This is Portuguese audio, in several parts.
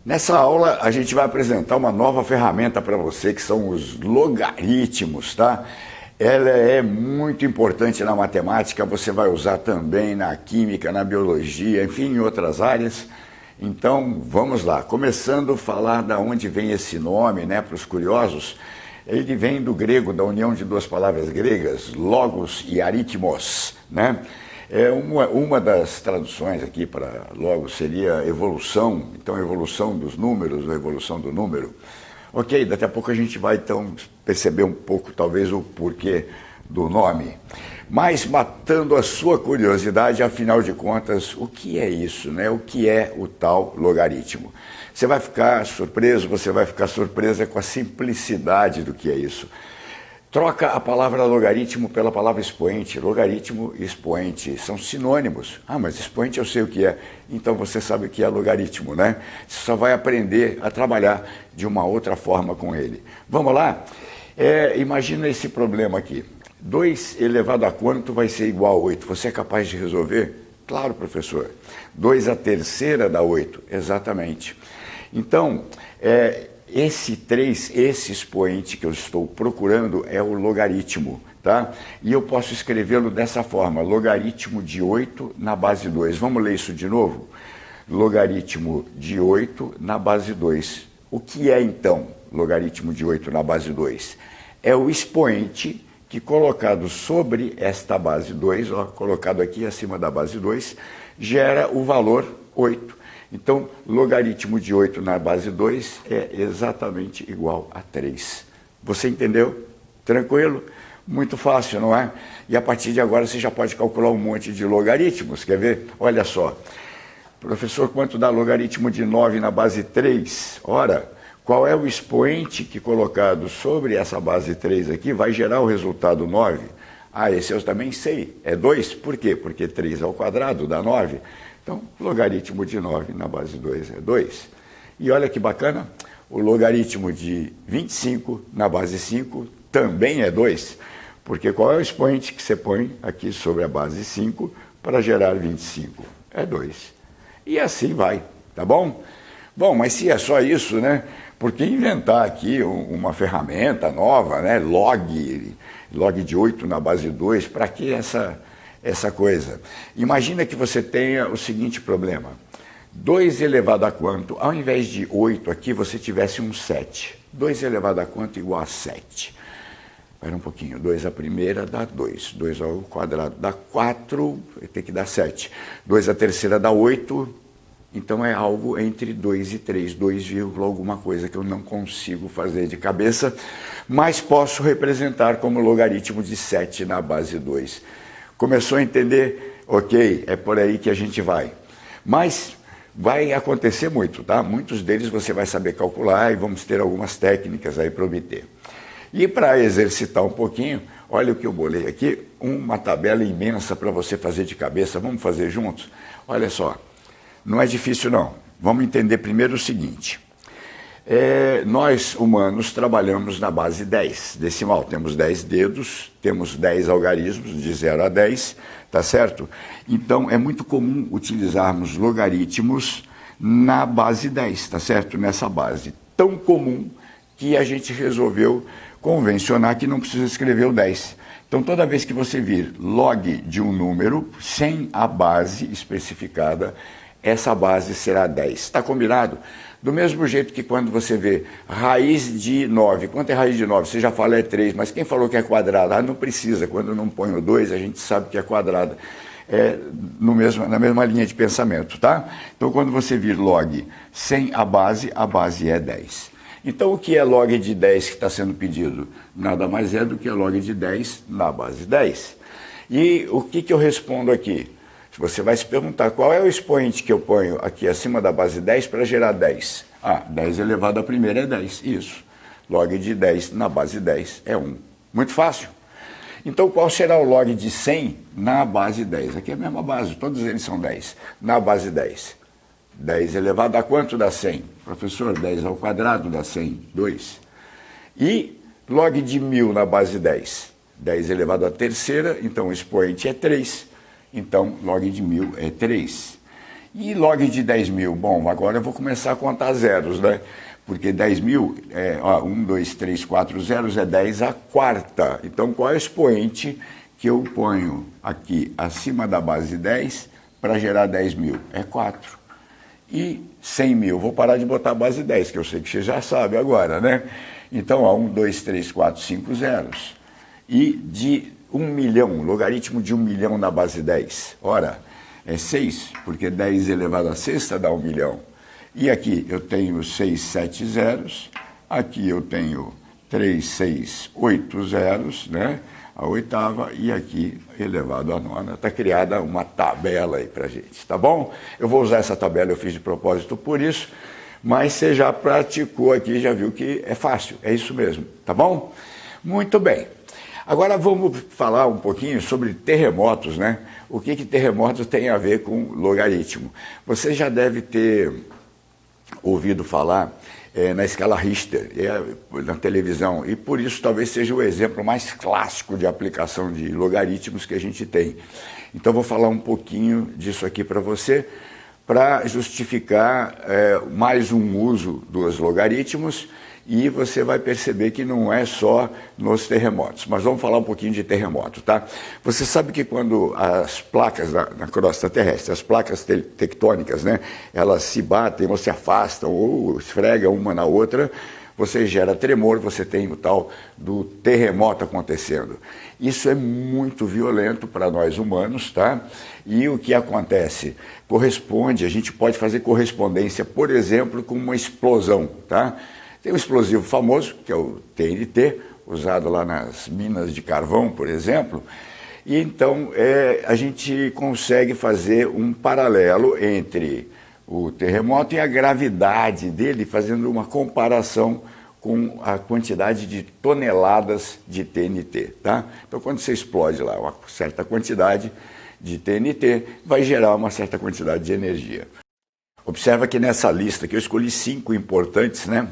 Nessa aula a gente vai apresentar uma nova ferramenta para você, que são os logaritmos, tá? Ela é muito importante na matemática, você vai usar também na química, na biologia, enfim, em outras áreas. Então, vamos lá. Começando a falar de onde vem esse nome, né, para os curiosos. Ele vem do grego, da união de duas palavras gregas, logos e aritmos, né? Uma das traduções aqui para logos seria evolução, então evolução dos números, ou evolução do número. Ok, daqui a pouco a gente vai então perceber um pouco, talvez, o porquê do nome. Mas matando a sua curiosidade, afinal de contas, o que é isso, né? O que é o tal logaritmo? Você vai ficar surpreso, você vai ficar surpresa com a simplicidade do que é isso. Troca a palavra logaritmo pela palavra expoente. Logaritmo e expoente são sinônimos. Ah, mas expoente eu sei o que é. Então você sabe o que é logaritmo, né? Você só vai aprender a trabalhar de uma outra forma com ele. Vamos lá? Imagina esse problema aqui. 2 elevado a quanto vai ser igual a 8? Você é capaz de resolver? Claro, professor. 2 à terceira dá 8. Exatamente. Então, esse 3, esse expoente que eu estou procurando é o logaritmo, tá? E eu posso escrevê-lo dessa forma, logaritmo de 8 na base 2. Vamos ler isso de novo? Logaritmo de 8 na base 2. O que é, então, logaritmo de 8 na base 2? É o expoente que, colocado sobre esta base 2, ó, colocado aqui acima da base 2, gera o valor 8. Então, logaritmo de 8 na base 2 é exatamente igual a 3. Você entendeu? Tranquilo? Muito fácil, não é? E a partir de agora você já pode calcular um monte de logaritmos. Quer ver? Olha só. Professor, quanto dá logaritmo de 9 na base 3? Ora, qual é o expoente que, colocado sobre essa base 3 aqui, vai gerar o resultado 9? Ah, esse eu também sei. É 2. Por quê? Porque 3 ao quadrado dá 9. Então, logaritmo de 9 na base 2 é 2. E olha que bacana, o logaritmo de 25 na base 5 também é 2. Porque qual é o expoente que você põe aqui sobre a base 5 para gerar 25? É 2. E assim vai, tá bom? Bom, mas se é só isso, né? Por que inventar aqui uma ferramenta nova, né? Log de 8 na base 2, para que essa coisa? Imagina que você tenha o seguinte problema. 2 elevado a quanto? Ao invés de 8 aqui, você tivesse um 7. 2 elevado a quanto igual a 7? Espera um pouquinho. 2 à primeira dá 2. 2 ao quadrado dá 4. Tem que dar 7. 2 à terceira dá 8. Então é algo entre 2 e 3. 2, alguma coisa que eu não consigo fazer de cabeça. Mas posso representar como logaritmo de 7 na base 2. Começou a entender? Ok, é por aí que a gente vai. Mas vai acontecer muito, tá? Muitos deles você vai saber calcular e vamos ter algumas técnicas aí para obter. E para exercitar um pouquinho, olha o que eu bolei aqui, uma tabela imensa para você fazer de cabeça. Vamos fazer juntos? Olha só, não é difícil não. Vamos entender primeiro o seguinte. Nós, humanos, trabalhamos na base 10 decimal. Temos 10 dedos, temos 10 algarismos, de 0 a 10, tá certo? Então, é muito comum utilizarmos logaritmos na base 10, tá certo? Nessa base. Tão comum que a gente resolveu convencionar que não precisa escrever o 10. Então, toda vez que você vir log de um número, sem a base especificada, essa base será 10. Está combinado? Do mesmo jeito que quando você vê raiz de 9, quanto é raiz de 9? Você já fala é 3, mas quem falou que é quadrada? Ah, não precisa, quando não põe o 2, a gente sabe que é quadrada. Na mesma linha de pensamento, tá? Então, quando você vir log sem a base é 10. Então, o que é log de 10 que está sendo pedido? Nada mais é do que log de 10 na base 10. E o que eu respondo aqui? Você vai se perguntar qual é o expoente que eu ponho aqui acima da base 10 para gerar 10. Ah, 10 elevado à primeira é 10, isso. Log de 10 na base 10 é 1. Muito fácil. Então, qual será o log de 100 na base 10? Aqui é a mesma base, todos eles são 10. Na base 10. 10 elevado a quanto dá 100? Professor, 10 ao quadrado dá 100, 2. E log de 1000 na base 10? 10 elevado à terceira, então o expoente é 3. Então, log de 1000 é 3. E log de 10 mil? Bom, agora eu vou começar a contar zeros, né? Porque 10 mil, 1, 2, 3, 4 zeros é 10 a quarta. Então, qual é o expoente que eu ponho aqui acima da base 10 para gerar 10 mil? É 4. E 100 mil, vou parar de botar a base 10, que eu sei que você já sabe agora, né? Então, 1, 2, 3, 4, 5 zeros. E de 1 milhão, logaritmo de 1 milhão na base 10. Ora, é 6, porque 10 elevado a sexta dá 1 milhão. E aqui eu tenho 6, 7 zeros, aqui eu tenho 3, 6, 8 zeros, né? A oitava, e aqui elevado à nona. Está criada uma tabela aí para gente, tá bom? Eu vou usar essa tabela, eu fiz de propósito por isso, mas você já praticou aqui, já viu que é fácil, é isso mesmo, tá bom? Muito bem. Agora vamos falar um pouquinho sobre terremotos, né? O que terremotos tem a ver com logaritmo? Você já deve ter ouvido falar na escala Richter, na televisão, e por isso talvez seja o exemplo mais clássico de aplicação de logaritmos que a gente tem. Então vou falar um pouquinho disso aqui para você, para justificar mais um uso dos logaritmos, e você vai perceber que não é só nos terremotos. Mas vamos falar um pouquinho de terremoto, tá? Você sabe que quando as placas na crosta terrestre, as placas tectônicas, né, elas se batem ou se afastam ou esfregam uma na outra, você gera tremor, você tem o tal do terremoto acontecendo. Isso é muito violento para nós humanos, tá? E o que acontece? Corresponde, a gente pode fazer correspondência, por exemplo, com uma explosão, tá? Tem um explosivo famoso, que é o TNT, usado lá nas minas de carvão, por exemplo, e então a gente consegue fazer um paralelo entre o terremoto e a gravidade dele, fazendo uma comparação com a quantidade de toneladas de TNT, tá? Então, quando você explode lá uma certa quantidade de TNT, vai gerar uma certa quantidade de energia. Observa que nessa lista, que eu escolhi 5 importantes, né?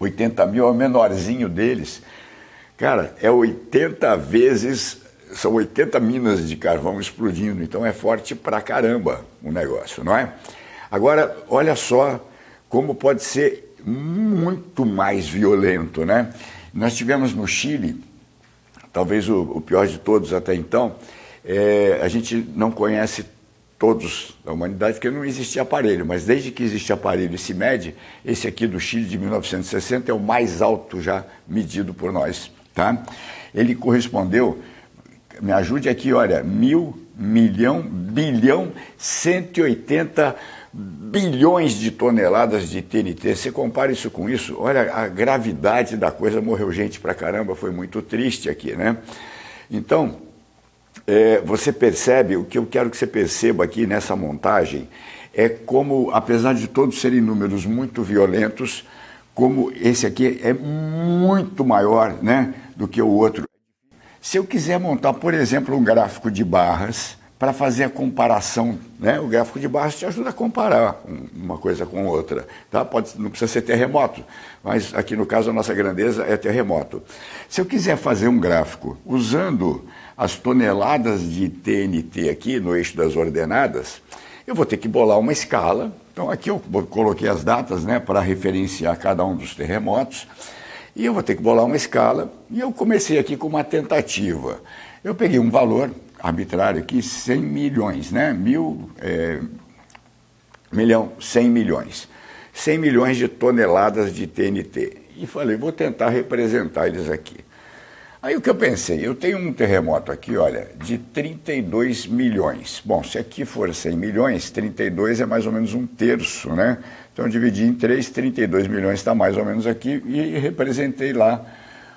80 mil é o menorzinho deles. Cara, é 80 vezes, são 80 minas de carvão explodindo, então é forte pra caramba o negócio, não é? Agora, olha só como pode ser muito mais violento, né? Nós tivemos no Chile, talvez o pior de todos até então, a gente não conhece todos da humanidade, porque não existia aparelho, mas desde que existe aparelho e se mede, esse aqui do Chile de 1960 é o mais alto já medido por nós, tá? Ele correspondeu, me ajude aqui, olha, 1.000, milhão, bilhão, 180 bilhões de toneladas de TNT. Você compara isso com isso, olha a gravidade da coisa, morreu gente pra caramba, foi muito triste aqui, né? Então, você percebe, o que eu quero que você perceba aqui nessa montagem é como, apesar de todos serem números muito violentos, como esse aqui é muito maior, né, do que o outro. Se eu quiser montar, por exemplo, um gráfico de barras, para fazer a comparação, né, o gráfico de barras te ajuda a comparar uma coisa com outra, tá? Não precisa ser terremoto, mas aqui no caso a nossa grandeza é terremoto. Se eu quiser fazer um gráfico usando as toneladas de TNT aqui no eixo das ordenadas, eu vou ter que bolar uma escala. Então aqui eu coloquei as datas, né, para referenciar cada um dos terremotos, e eu vou ter que bolar uma escala, e eu comecei aqui com uma tentativa. Eu peguei um valor arbitrário aqui, 100 milhões, né? 100 milhões. 100 milhões de toneladas de TNT. E falei, vou tentar representar eles aqui. Aí o que eu pensei, eu tenho um terremoto aqui, olha, de 32 milhões. Bom, se aqui for 100 milhões, 32 é mais ou menos um terço, né? Então eu dividi em 3, 32 milhões está mais ou menos aqui, e representei lá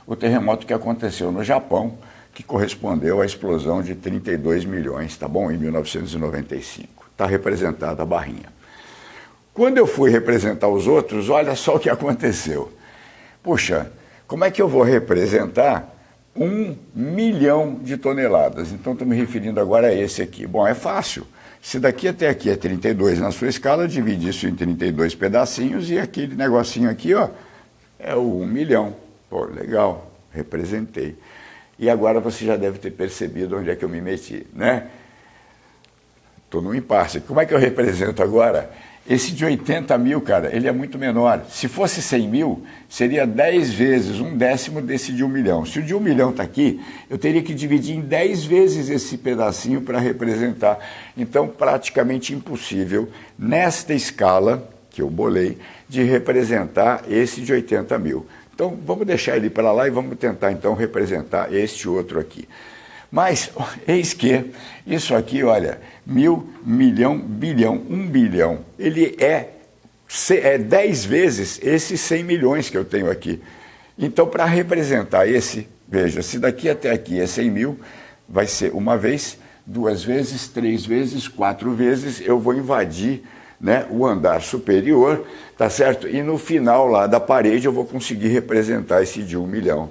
o terremoto que aconteceu no Japão, que correspondeu à explosão de 32 milhões, tá bom? Em 1995. Está representada a barrinha. Quando eu fui representar os outros, olha só o que aconteceu. Puxa, como é que eu vou representar 1 milhão de toneladas? Então estou me referindo agora a esse aqui. Bom, é fácil. Se daqui até aqui é 32 na sua escala, divide isso em 32 pedacinhos e aquele negocinho aqui, ó, é o 1 milhão. Pô, legal, representei. E agora você já deve ter percebido onde é que eu me meti, né? estou no impasse. Como é que eu represento agora? Esse de 80 mil, cara, ele é muito menor. Se fosse 100 mil, seria 10 vezes, 1/10 desse de 1 milhão. Se o de 1 milhão está aqui, eu teria que dividir em 10 vezes esse pedacinho para representar. Então, praticamente impossível, nesta escala que eu bolei, de representar esse de 80 mil. Então, vamos deixar ele para lá e vamos tentar, então, representar este outro aqui. Mas, eis que isso aqui, olha, 1.000, milhão, bilhão, 1 bilhão, ele é 10 vezes esses 100 milhões que eu tenho aqui. Então, para representar esse, veja, se daqui até aqui é 100 mil, vai ser uma vez, 2 vezes, 3 vezes, 4 vezes, eu vou invadir, né, o andar superior, tá certo? E no final lá da parede eu vou conseguir representar esse de 1 milhão.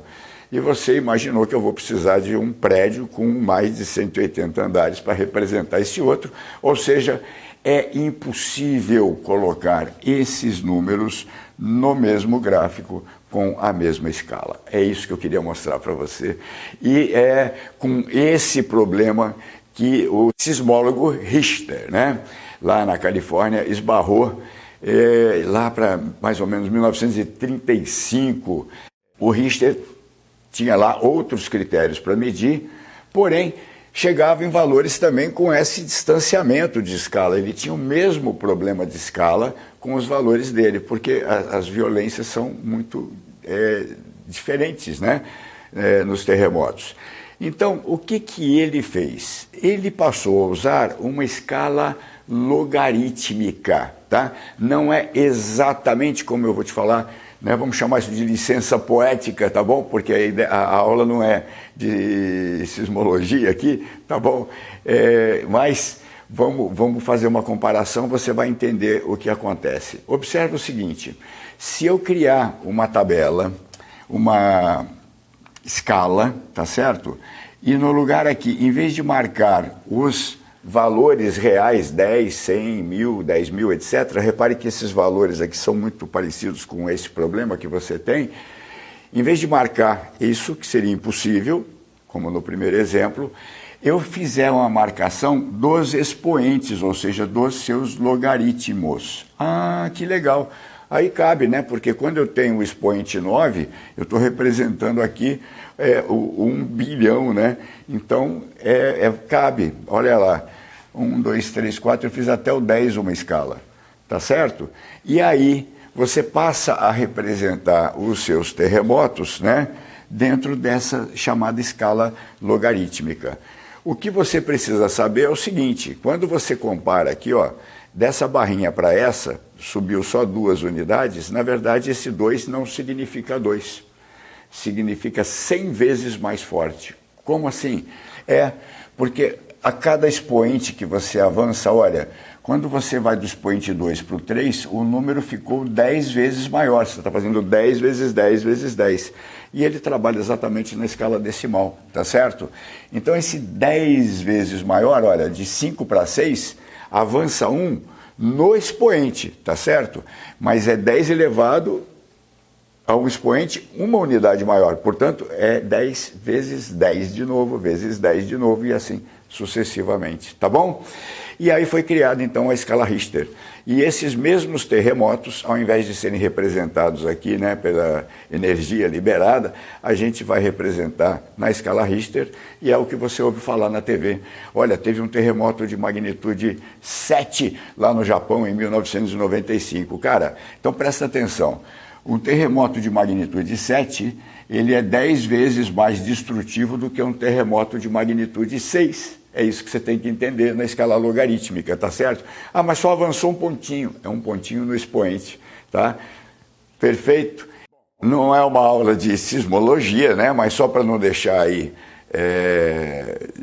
E você imaginou que eu vou precisar de um prédio com mais de 180 andares para representar esse outro, ou seja, é impossível colocar esses números no mesmo gráfico com a mesma escala. É isso que eu queria mostrar para você. E é com esse problema que o sismólogo Richter, né, lá na Califórnia, esbarrou lá para mais ou menos 1935. O Richter tinha lá outros critérios para medir, porém chegava em valores também com esse distanciamento de escala. Ele tinha o mesmo problema de escala com os valores dele, porque as violências são muito diferentes, né, nos terremotos. Então, o que ele fez? Ele passou a usar uma escala logarítmica, tá? Não é exatamente como eu vou te falar, né? Vamos chamar isso de licença poética, tá bom? Porque a aula não é de sismologia aqui, tá bom? Mas vamos fazer uma comparação, você vai entender o que acontece. Observe o seguinte, se eu criar uma tabela, uma escala, tá certo? E no lugar aqui, em vez de marcar os valores reais, 10, 100, 1000, 10 mil, etc., repare que esses valores aqui são muito parecidos com esse problema que você tem. Em vez de marcar isso, que seria impossível, como no primeiro exemplo, eu fizer uma marcação dos expoentes, ou seja, dos seus logaritmos. Ah, que legal! Aí cabe, né? Porque quando eu tenho o expoente 9, eu estou representando aqui o 1 bilhão, né? Então, cabe, olha lá, 1, 2, 3, 4, eu fiz até o 10 uma escala, tá certo? E aí, você passa a representar os seus terremotos, né? Dentro dessa chamada escala logarítmica. O que você precisa saber é o seguinte, quando você compara aqui, ó, dessa barrinha para essa, subiu só 2 unidades, na verdade esse 2 não significa 2, significa 100 vezes mais forte. Como assim? Porque a cada expoente que você avança, olha, quando você vai do expoente 2 para o 3, o número ficou 10 vezes maior, você está fazendo 10 vezes 10 vezes 10. E ele trabalha exatamente na escala decimal, tá certo? Então esse 10 vezes maior, olha, de 5 para 6, avança 1 no expoente, tá certo? Mas é 10 elevado a um expoente, uma unidade maior. Portanto, é 10 vezes 10 de novo, vezes 10 de novo e assim sucessivamente, tá bom? E aí foi criada então a escala Richter. E esses mesmos terremotos, ao invés de serem representados aqui, né, pela energia liberada, a gente vai representar na escala Richter, e é o que você ouve falar na TV. Olha, teve um terremoto de magnitude 7 lá no Japão em 1995. Cara, então presta atenção. Um terremoto de magnitude 7, ele é 10 vezes mais destrutivo do que um terremoto de magnitude 6. É isso que você tem que entender na escala logarítmica, tá certo? Ah, mas só avançou um pontinho. É um pontinho no expoente, tá? Perfeito? Não é uma aula de sismologia, né? Mas só para não deixar aí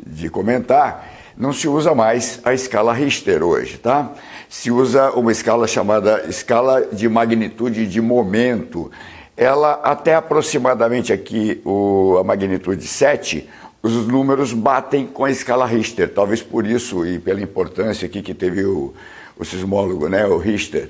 de comentar, não se usa mais a escala Richter hoje, tá? Se usa uma escala chamada escala de magnitude de momento. Ela, até aproximadamente aqui, a magnitude 7, os números batem com a escala Richter. Talvez por isso e pela importância aqui que teve o sismólogo, né, o Richter,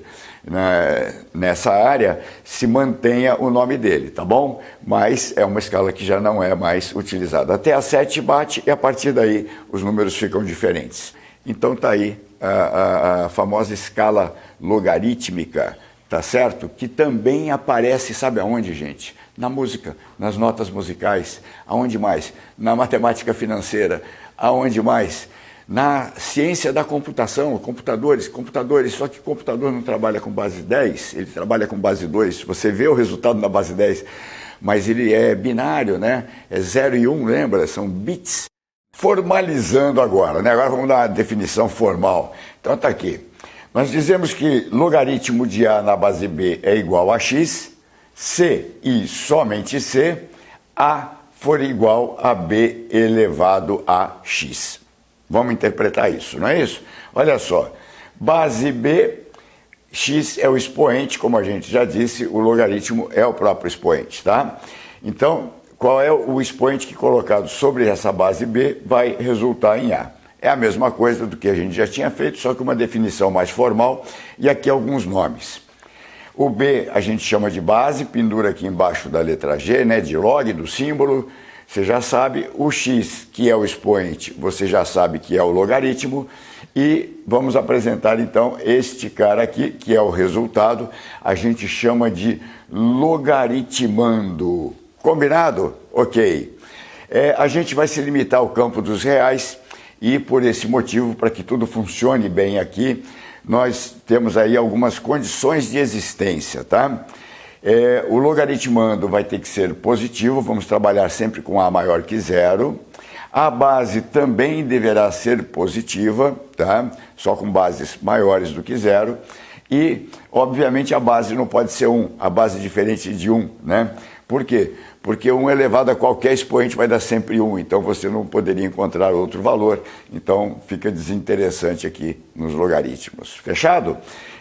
nessa área, se mantenha o nome dele, tá bom? Mas é uma escala que já não é mais utilizada. Até a 7 bate e a partir daí os números ficam diferentes. Então está aí a famosa escala logarítmica, tá certo? Que também aparece, sabe aonde, gente? Na música, nas notas musicais. Aonde mais? Na matemática financeira. Aonde mais? Na ciência da computação, computadores, só que o computador não trabalha com base 10, ele trabalha com base 2. Você vê o resultado na base 10, mas ele é binário, né? É 0 e 1, lembra? São bits. Formalizando agora, né? Agora vamos dar uma definição formal. Então tá aqui. Nós dizemos que logaritmo de A na base B é igual a x, se e somente se A for igual a B elevado a x. Vamos interpretar isso, não é isso? Olha só, base B, x é o expoente, como a gente já disse, o logaritmo é o próprio expoente, tá? Então, qual é o expoente que colocado sobre essa base B vai resultar em A? É a mesma coisa do que a gente já tinha feito, só que uma definição mais formal, e aqui alguns nomes. O B a gente chama de base, pendura aqui embaixo da letra G, né, de log, do símbolo. Você já sabe. O x, que é o expoente, você já sabe que é o logaritmo. E vamos apresentar então este cara aqui, que é o resultado, a gente chama de logaritmando. Combinado? Ok. A gente vai se limitar ao campo dos reais e por esse motivo, para que tudo funcione bem aqui, nós temos aí algumas condições de existência, tá? O logaritmando vai ter que ser positivo, vamos trabalhar sempre com A maior que zero. A base também deverá ser positiva, tá? Só com bases maiores do que zero. E, obviamente, a base não pode ser 1, a base é diferente de 1, né? Por quê? Porque 1 elevado a qualquer expoente vai dar sempre 1, então você não poderia encontrar outro valor, então fica desinteressante aqui nos logaritmos. Fechado?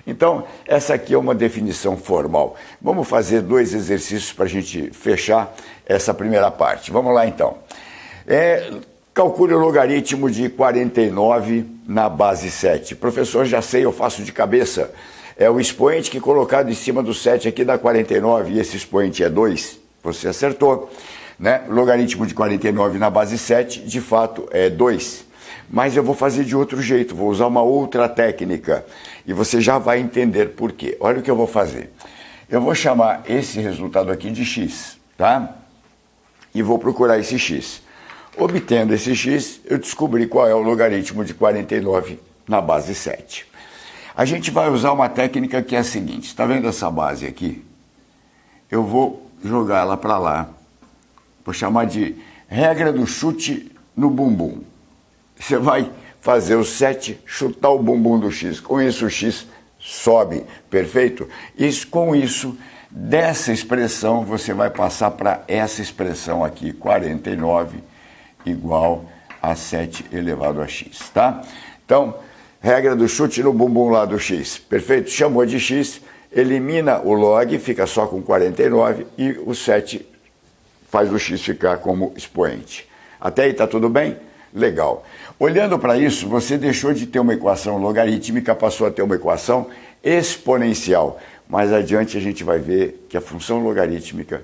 Então, essa aqui é uma definição formal. Vamos fazer 2 exercícios para a gente fechar essa primeira parte. Vamos lá, então. Calcule o logaritmo de 49 na base 7. Professor, já sei, eu faço de cabeça. É o expoente que colocado em cima do 7 aqui dá 49, e esse expoente é 2. Você acertou, né? Logaritmo de 49 na base 7, de fato, é 2. Mas eu vou fazer de outro jeito, vou usar uma outra técnica. E você já vai entender por quê. Olha o que eu vou fazer. Eu vou chamar esse resultado aqui de x, tá? E vou procurar esse x. Obtendo esse x, eu descobri qual é o logaritmo de 49 na base 7. A gente vai usar uma técnica que é a seguinte. Está vendo essa base aqui? Eu vou jogar ela para lá. Vou chamar de regra do chute no bumbum. Você vai fazer o 7, chutar o bumbum do x. Com isso o x sobe, perfeito? Com isso, dessa expressão, você vai passar para essa expressão aqui, 49 igual a 7 elevado a x, tá? Então, regra do chute no bumbum lá do x, perfeito? Chamou de x, elimina o log, fica só com 49 e o 7 faz o x ficar como expoente. Até aí tá tudo bem? Legal. Olhando para isso, você deixou de ter uma equação logarítmica, passou a ter uma equação exponencial. Mais adiante a gente vai ver que a função logarítmica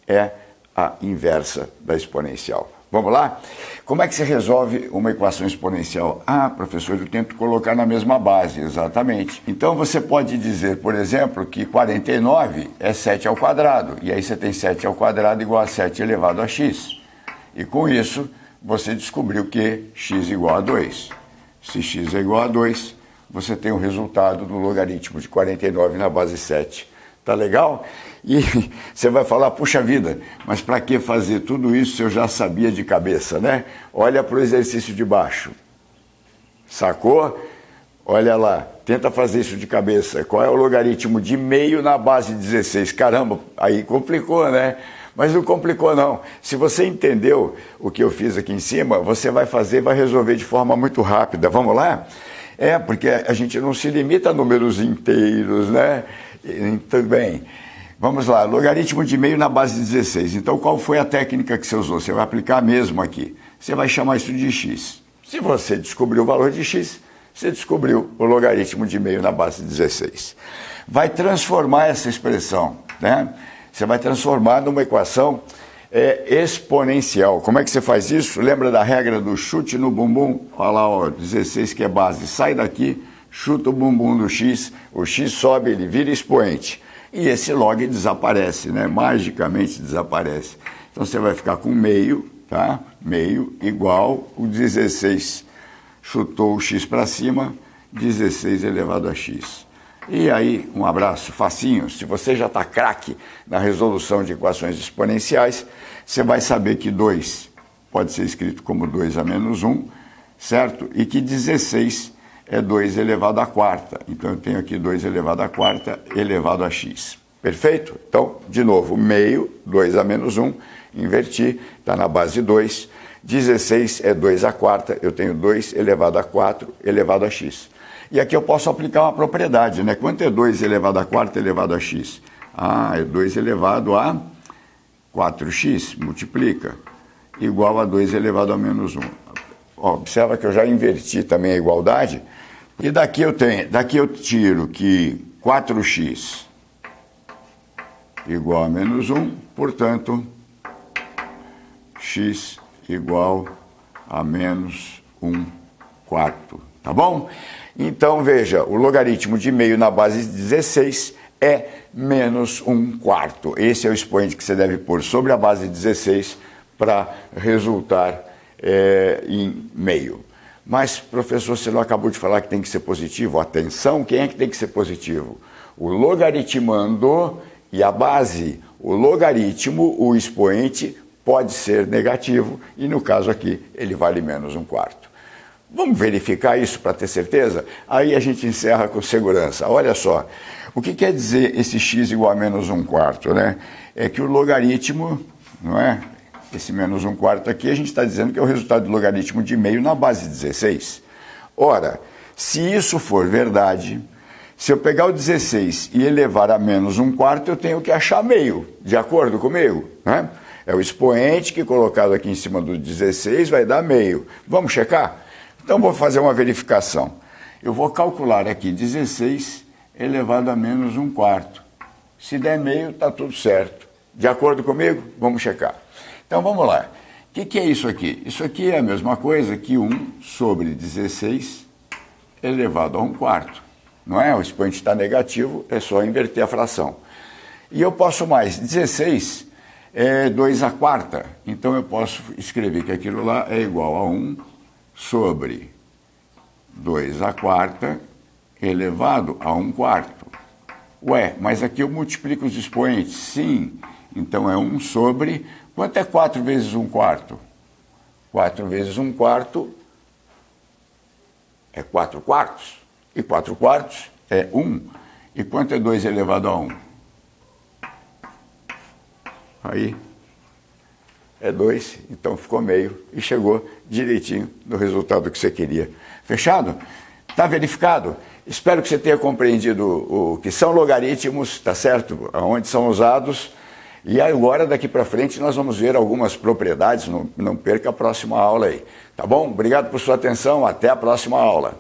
é a inversa da exponencial. Vamos lá? Como é que se resolve uma equação exponencial? Ah, professor, eu tento colocar na mesma base, exatamente. Então você pode dizer, por exemplo, que 49 é 7 ao quadrado, e aí você tem 7 ao quadrado igual a 7 elevado a x. E com isso, você descobriu que x igual a 2. Se x é igual a 2, você tem o resultado do logaritmo de 49 na base 7. Tá legal? E você vai falar, puxa vida, mas para que fazer tudo isso se eu já sabia de cabeça, né? Olha para o exercício de baixo. Sacou? Olha lá, tenta fazer isso de cabeça. Qual é o logaritmo de meio na base 16? Caramba, aí complicou, né? Mas não complicou não. Se você entendeu o que eu fiz aqui em cima, você vai fazer, vai resolver de forma muito rápida. Vamos lá? Porque a gente não se limita a números inteiros, né? Tudo bem. Vamos lá, logaritmo de meio na base 16. Então, qual foi a técnica que você usou? Você vai aplicar mesmo aqui. Você vai chamar isso de x. Se você descobriu o valor de x, você descobriu o logaritmo de meio na base 16. Vai transformar essa expressão, né? Você vai transformar numa equação é exponencial. Como é que você faz isso? Lembra da regra do chute no bumbum? Olha lá, ó, 16 que é base. Sai daqui, chuta o bumbum do x, o x sobe, ele vira expoente. E esse log desaparece, né? Magicamente desaparece. Então você vai ficar com meio, tá? Meio igual o 16 chutou o x para cima, 16 elevado a x. E aí, um abraço, facinho. Se você já está craque na resolução de equações exponenciais, você vai saber que 2 pode ser escrito como 2 a menos 1, certo? E que 16 é 2 elevado à quarta. Então, eu tenho aqui 2 elevado à quarta elevado a x. Perfeito? Então, de novo, meio, 2 a menos 1, inverti, está na base 2. 16 é 2 à quarta, eu tenho 2 elevado a 4 elevado a x. E aqui eu posso aplicar uma propriedade, né? Quanto é 2 elevado a quarta elevado a x? Ah, é 2 elevado a 4x, multiplica, igual a 2 elevado a menos 1. Ó, observa que eu já inverti também a igualdade. E daqui eu tiro que 4x igual a menos 1, portanto, x igual a menos 1 quarto. Tá bom? Então, veja, o logaritmo de meio na base de 16 é menos 1 quarto. Esse é o expoente que você deve pôr sobre a base de 16 para resultar em meio. Mas, professor, você não acabou de falar que tem que ser positivo? Atenção, quem é que tem que ser positivo? O logaritmando e a base. O logaritmo, o expoente, pode ser negativo e, no caso aqui, ele vale menos 1 quarto. Vamos verificar isso para ter certeza? Aí a gente encerra com segurança. Olha só, o que quer dizer esse x igual a menos 1 quarto, né? É que o logaritmo, não é? Esse menos 1 quarto aqui, a gente está dizendo que é o resultado do logaritmo de meio na base de 16. Ora, se isso for verdade, se eu pegar o 16 e elevar a menos 1 quarto, eu tenho que achar meio, de acordo comigo, né? É o expoente que colocado aqui em cima do 16 vai dar meio. Vamos checar? Então, vou fazer uma verificação. Eu vou calcular aqui 16 elevado a menos 1 quarto. Se der meio, está tudo certo. De acordo comigo? Vamos checar. Então, vamos lá. O que é isso aqui? Isso aqui é a mesma coisa que 1 sobre 16 elevado a 1 quarto. Não é? O expoente está negativo, é só inverter a fração. E eu posso mais. 16 é 2 à quarta. Então, eu posso escrever que aquilo lá é igual a 1 sobre 2 à quarta elevado a 1 quarto. Ué, mas aqui eu multiplico os expoentes. Sim, então é 1 sobre... Quanto é 4 vezes 1 quarto? 4 vezes 1 quarto é 4 quartos. E 4 quartos é 1. E quanto é 2 elevado a 1? Aí... é 2, então ficou meio e chegou direitinho no resultado que você queria. Fechado? Está verificado? Espero que você tenha compreendido o que são logaritmos, tá certo? Onde são usados. E agora, daqui para frente, nós vamos ver algumas propriedades. Não perca a próxima aula aí. Tá bom? Obrigado por sua atenção. Até a próxima aula.